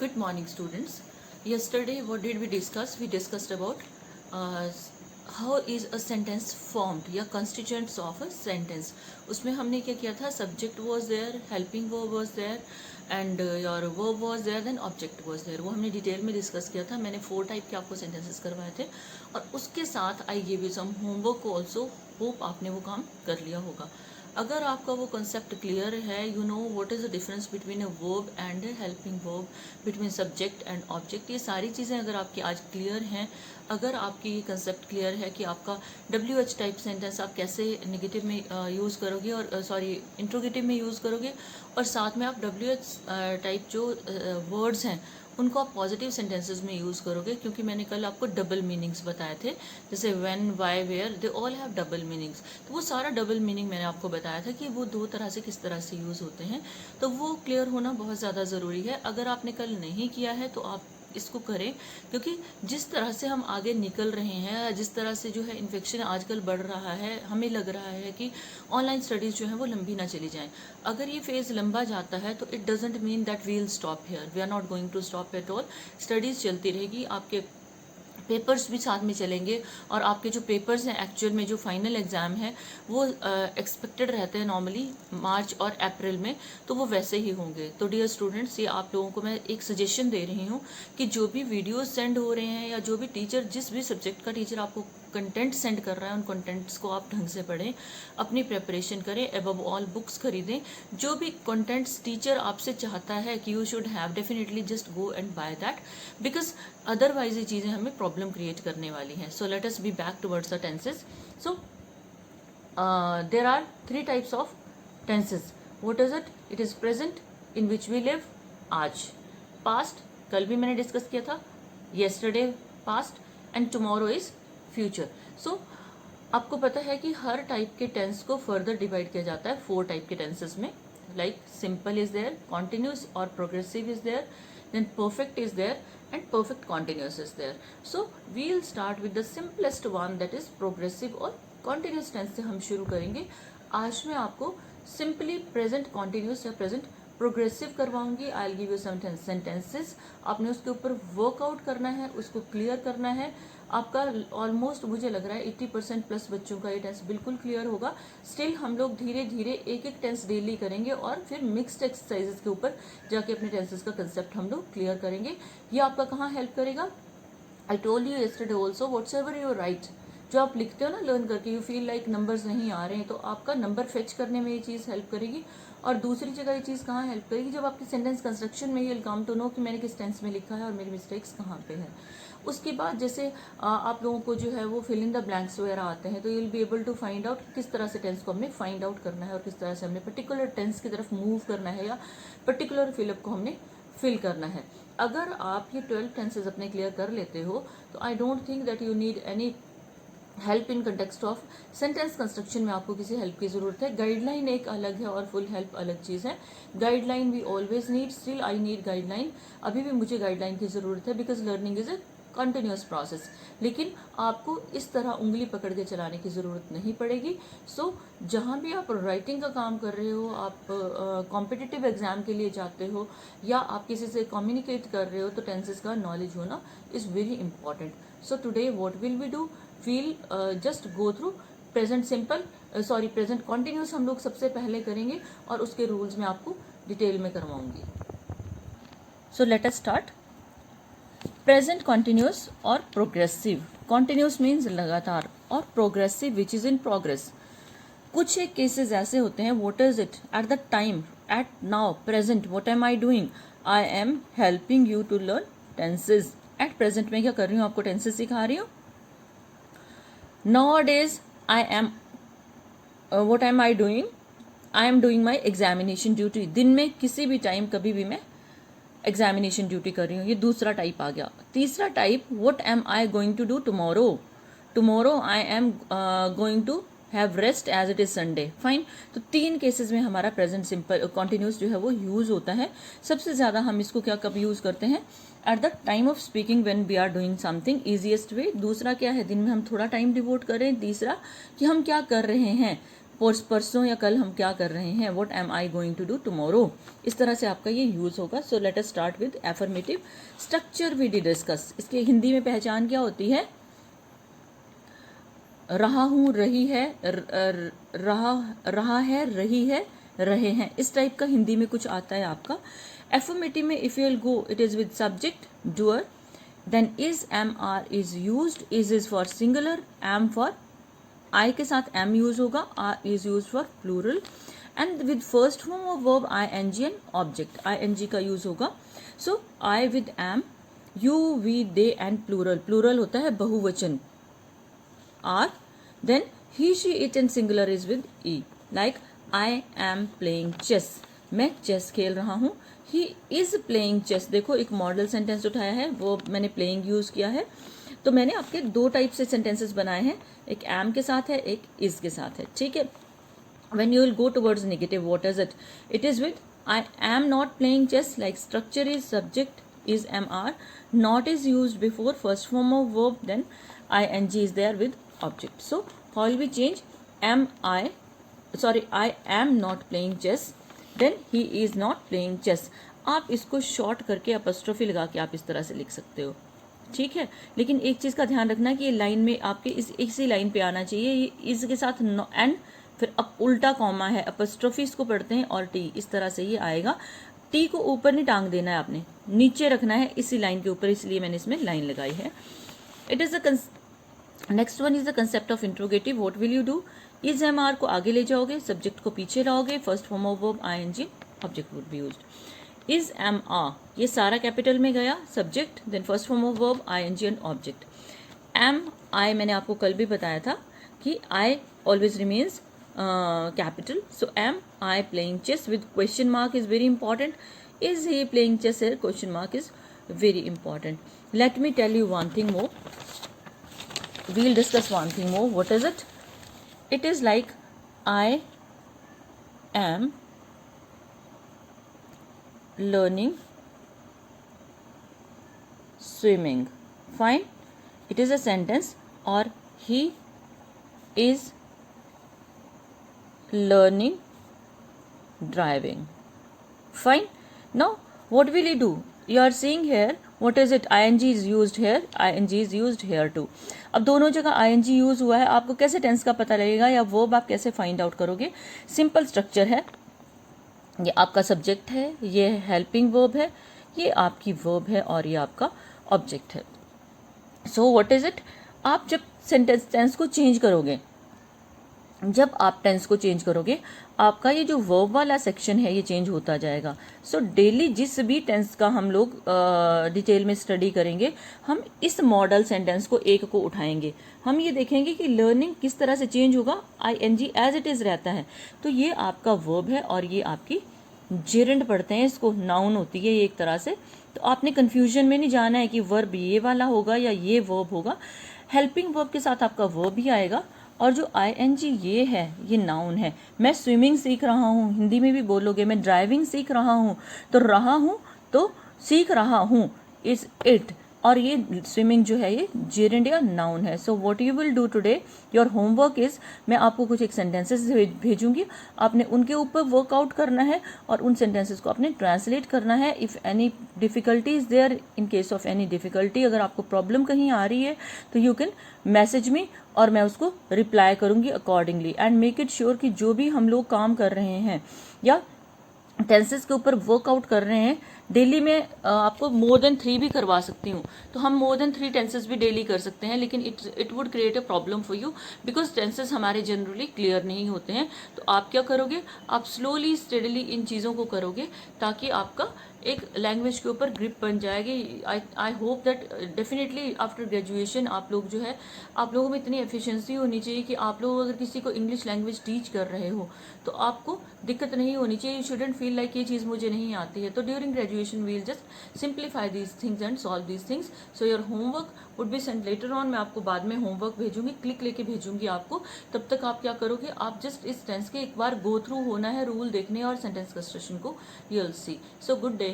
Good morning, students. Yesterday, what did we discuss? We discussed about how is a sentence formed या constituents of a sentence. उसमें हमने क्या किया था? Subject was there, helping verb was there, and your verb was there, then object was there. वो हमने detail में discuss किया था. मैंने 4 टाइप के आपको सेंटेंसेस करवाए थे और उसके साथ I give you some homework also. Hope आपने वो काम कर लिया होगा. अगर आपका वो कंसेप्ट क्लियर है, you know what is the difference between a verb and a helping verb, between subject and object, ये सारी चीज़ें अगर आपकी आज क्लियर हैं, अगर आपकी ये कंसेप्ट क्लियर है कि आपका WH टाइप सेंटेंस आप कैसे नेगेटिव में यूज़ करोगे और इंट्रोगेटिव में यूज़ करोगे, और साथ में आप WH टाइप जो वर्ड्स हैं उनको आप पॉजिटिव सेंटेंसेस में यूज़ करोगे, क्योंकि मैंने कल आपको डबल मीनिंग्स बताए थे, जैसे when, why, where, they all have double meanings. तो वो सारा डबल मीनिंग मैंने आपको बताया था कि वो 2 तरह से किस तरह से यूज़ होते हैं. तो वो क्लियर होना बहुत ज़्यादा ज़रूरी है. अगर आपने कल नहीं किया है तो आप इसको करें, क्योंकि जिस तरह से हम आगे निकल रहे हैं, जिस तरह से जो है इन्फेक्शन आजकल बढ़ रहा है, हमें लग रहा है कि ऑनलाइन स्टडीज़ जो है वो लंबी ना चली जाएं. अगर ये फेज़ लंबा जाता है तो it doesn't mean that we will stop here. We are not going to stop at all. Studies चलती रहेगी, आपके पेपर्स भी साथ में चलेंगे, और आपके जो पेपर्स हैं एक्चुअल में जो फाइनल एग्ज़ाम है वो एक्सपेक्टेड रहते हैं नॉर्मली मार्च और अप्रैल में, तो वो वैसे ही होंगे. तो डियर स्टूडेंट्स, ये आप लोगों को मैं एक सजेशन दे रही हूँ कि जो भी वीडियोस सेंड हो रहे हैं या जो भी टीचर, जिस भी सब्जेक्ट का टीचर आपको कंटेंट सेंड कर रहा है, उन कंटेंट्स को आप ढंग से पढ़ें, अपनी प्रिपरेशन करें, अबव ऑल बुक्स खरीदें. जो भी कंटेंट्स टीचर आपसे चाहता है कि you should have, definitely just go and buy that, because otherwise ये चीज़ें हमें प्रॉब्लम क्रिएट करने वाली हैं. So let us be back towards the tenses. So there are 3 types of tenses. What is it? It is present in which we live, आज. Past, कल भी मैंने डिस्कस किया था, yesterday past, and tomorrow is future. So आपको पता है कि हर टाइप के टेंस को फर्दर डिवाइड किया जाता है 4 टाइप के टेंसेस में. Like simple is there, continuous और progressive is there, then perfect is there, and perfect continuous is there. So we'll start with the simplest one, that is progressive और continuous tense से हम शुरू करेंगे. आज मैं आपको simply present continuous या present प्रोग्रेसिव करवाऊंगी. I will give you some sentences. आपने उसके ऊपर वर्कआउट करना है, उसको क्लियर करना है. आपका ऑलमोस्ट मुझे लग रहा है 80% प्लस बच्चों का ये टेंस बिल्कुल क्लियर होगा. स्टिल हम लोग धीरे धीरे एक एक टेंस डेली करेंगे और फिर मिक्स्ड एक्सरसाइजेस के ऊपर जाके अपने टेंसेस का कंसेप्ट हम लोग क्लियर करेंगे. ये आपका कहाँ हेल्प करेगा? I told you yesterday also, what's ever you right, जो आप लिखते हो ना लर्न करके, यू फील लाइक नंबर्स नहीं आ रहे हैं, तो आपका नंबर फेच करने में ये चीज़ हेल्प करेगी. और दूसरी जगह ये चीज़ कहाँ हेल्प करेगी? जब आपकी सेंटेंस कंस्ट्रक्शन में, you will come to know कि मैंने किस टेंस में लिखा है और मेरी मिस्टेक्स कहाँ पे है. उसके बाद जैसे आप लोगों को जो है वो फिल इन द ब्लैंक्स वगैरह आते हैं, तो you will be able to find out किस तरह से टेंस को हमने फाइंड आउट करना है और किस तरह से हमने पर्टिकुलर टेंस की तरफ मूव करना है या पर्टिकुलर फिलअप को हमने फिल करना है. अगर आप ये 12 टेंसेज अपने क्लियर कर लेते हो तो I don't think that you need any help in context of sentence construction में. आपको किसी हेल्प की ज़रूरत है. गाइडलाइन एक अलग है और फुल हेल्प अलग चीज़ है. Guideline we always need, still I need guideline. अभी भी मुझे गाइडलाइन की ज़रूरत है, because learning is a continuous process. लेकिन आपको इस तरह उंगली पकड़ के चलाने की ज़रूरत नहीं पड़ेगी. सो जहाँ भी आप राइटिंग का काम कर रहे हो, आप कॉम्पिटिटिव एग्जाम के लिए जाते हो, या आप किसी से कम्युनिकेट कर रहे हो, तो टेंसेस का नॉलेज होना is very important. So today what will we do? We'll just go through present simple, present continuous हम लोग सबसे पहले करेंगे और उसके रूल्स में आपको डिटेल में करवाऊंगी. So let us start. Present continuous और प्रोग्रेसिव. कॉन्टिन्यूस मीन्स लगातार, और progressive which is in progress. कुछ एक केसेस ऐसे होते हैं, what is it? At the time, at now, present, what am I doing? I am helping you to learn tenses. At present में क्या कर रही हूँ? आपको टेंसेज सिखा रही हूँ. Nowadays I am what am I doing? I am doing my examination duty. दिन में किसी भी टाइम कभी भी मैं एग्जामिनेशन ड्यूटी कर रही हूँ. ये दूसरा टाइप आ गया. तीसरा type, what am I going to do tomorrow? Tomorrow I am going to have rest as it is Sunday. Fine. तो 3 केसेस में हमारा प्रेजेंट सिंपल कॉन्टिन्यूस जो है वो यूज होता है. सबसे ज्यादा हम इसको क्या कब यूज करते हैं? At the time of speaking when we are doing something, easiest way. दूसरा क्या है? दिन में हम थोड़ा टाइम डिवोट करें. तीसरा कि हम क्या कर रहे हैं, परसों या कल हम क्या कर रहे हैं, what am I going to do tomorrow, इस तरह से आपका ये यूज होगा. So let us start with affirmative structure. We did discuss. इसके हिंदी में पहचान क्या होती है, रहा हूँ, रही है, रहा है, रही है, रहे हैं, इस टाइप का हिंदी में कुछ आता है आपका. एफर्मेटिव में if you will go, it is with subject doer, then is am are is used. Is for singular, am for I के साथ एम यूज होगा, are is use for plural, and with first form of verb I N G and object, I N G का use होगा. So I with am, you we they and plural. Plural होता है बहुवचन, are. Then he she it and singular is with E. Like I am playing chess, मैं chess खेल रहा हूँ. He is playing chess, देखो एक मॉडल सेंटेंस उठाया है, वो मैंने प्लेइंग यूज किया है. तो मैंने आपके दो टाइप से सेंटेंसेस बनाए हैं, एक एम के साथ है, एक इज के साथ है. ठीक है. When you will go towards negative, what is it, it is with I am not playing chess. Like structure is subject is am are, not is used before first form of verb, then I N G is there with object. So how will we change, I am not playing chess, then he is not playing chess. आप इसको short करके अपस्ट्रोफी लगा के आप इस तरह से लिख सकते हो. ठीक है. लेकिन एक चीज़ का ध्यान रखना कि ये लाइन में आपके इसी लाइन पे आना चाहिए. ये इस के साथ एंड फिर अब उल्टा कॉमा है, अपस्ट्रोफी इसको पढ़ते हैं, और टी, इस तरह से ये आएगा. टी को ऊपर नहीं टांग देना है, आपने नीचे रखना है इसी लाइन के ऊपर, इसलिए मैंने इसमें लाइन लगाई है. It is the next one is the concept of interrogative. What will you do, is am are को आगे ले जाओगे, सब्जेक्ट को पीछे लाओगे, first form of verb I N G, object would be used. Is am are, ये सारा capital में गया, subject, then first form of verb I N G and object. Am I, मैंने आपको कल भी बताया था कि I always remains capital. So am I playing chess with question mark is very important. Is he playing chess, question mark is very important. Let me tell you one thing more. We'll discuss one thing more. What is it? It is like I am learning swimming. Fine. It is a sentence. Or he is learning driving. Fine. Now what will he do? You are seeing here, what is it, ing is used here, ing is used here too. अब दोनों जगह ing use हुआ है. आपको कैसे tense का पता लगेगा या वर्ब आप कैसे फाइंड आउट करोगे? सिंपल स्ट्रक्चर है. ये आपका सब्जेक्ट है, ये हेल्पिंग वर्ब है, ये आपकी वर्ब है, और ये आपका ऑब्जेक्ट है. सो व्हाट इज इट, आप जब टेंस को चेंज करोगे, जब आप टेंस को चेंज करोगे, आपका ये जो वर्ब वाला सेक्शन है ये चेंज होता जाएगा. सो डेली जिस भी टेंस का हम लोग डिटेल में स्टडी करेंगे, हम इस मॉडल सेंटेंस को एक को उठाएंगे. हम ये देखेंगे कि लर्निंग किस तरह से चेंज होगा. I N G as it is रहता है, तो ये आपका वर्ब है, और ये आपकी जेरेंड पढ़ते हैं इसको, नाउन होती है ये एक तरह से. तो आपने कन्फ्यूजन में नहीं जाना है कि वर्ब ये वाला होगा या ये वर्ब होगा. हेल्पिंग वर्ब के साथ आपका वर्ब ही आएगा, और जो आई एन जी ये है, ये नाउन है. मैं स्विमिंग सीख रहा हूँ, हिंदी में भी बोलोगे. मैं ड्राइविंग सीख रहा हूँ, तो रहा हूँ तो सीख रहा हूँ इज इट, और ये स्विमिंग जो है ये जेरेंड या नाउन है. So what you will do today, your homework is, मैं आपको कुछ एक सेंटेंसेस भेजूंगी, आपने उनके ऊपर वर्कआउट करना है, और उन सेंटेंसेस को आपने ट्रांसलेट करना है. If any difficulty is there, in case of any difficulty, अगर आपको प्रॉब्लम कहीं आ रही है तो यू कैन मैसेज मी, और मैं उसको रिप्लाई करूंगी accordingly. And make it sure कि जो भी हम लोग काम कर रहे हैं या टेंसेस के ऊपर वर्कआउट कर रहे हैं, डेली में आपको मोर देन 3 भी करवा सकती हूँ. तो हम मोर देन 3 टेंसेस भी डेली कर सकते हैं, लेकिन it would create a problem for you, because tenses हमारे जनरली क्लियर नहीं होते हैं. तो आप क्या करोगे, आप स्लोली स्टेडली इन चीज़ों को करोगे, ताकि आपका एक लैंग्वेज के ऊपर ग्रिप बन जाएगी. I hope that definitely after graduation आप लोग जो है, आप लोगों में इतनी एफिशिएंसी होनी चाहिए कि आप लोग अगर किसी को इंग्लिश लैंग्वेज टीच कर रहे हो तो आपको दिक्कत नहीं होनी चाहिए. यू शुडंट फील लाइक ये चीज़ मुझे नहीं आती है. तो during graduation we will just simplify these things and solve these things. So your homework would be sent later on. मैं आपको बाद में होमवर्क भेजूंगी, क्लिक लेके भेजूंगी आपको. तब तक आप क्या करोगे, आप जस्ट इस टेंस के एक बार गो थ्रू होना है, रूल देखने और सेंटेंस कंस्ट्रक्शन को. You will see. So good day.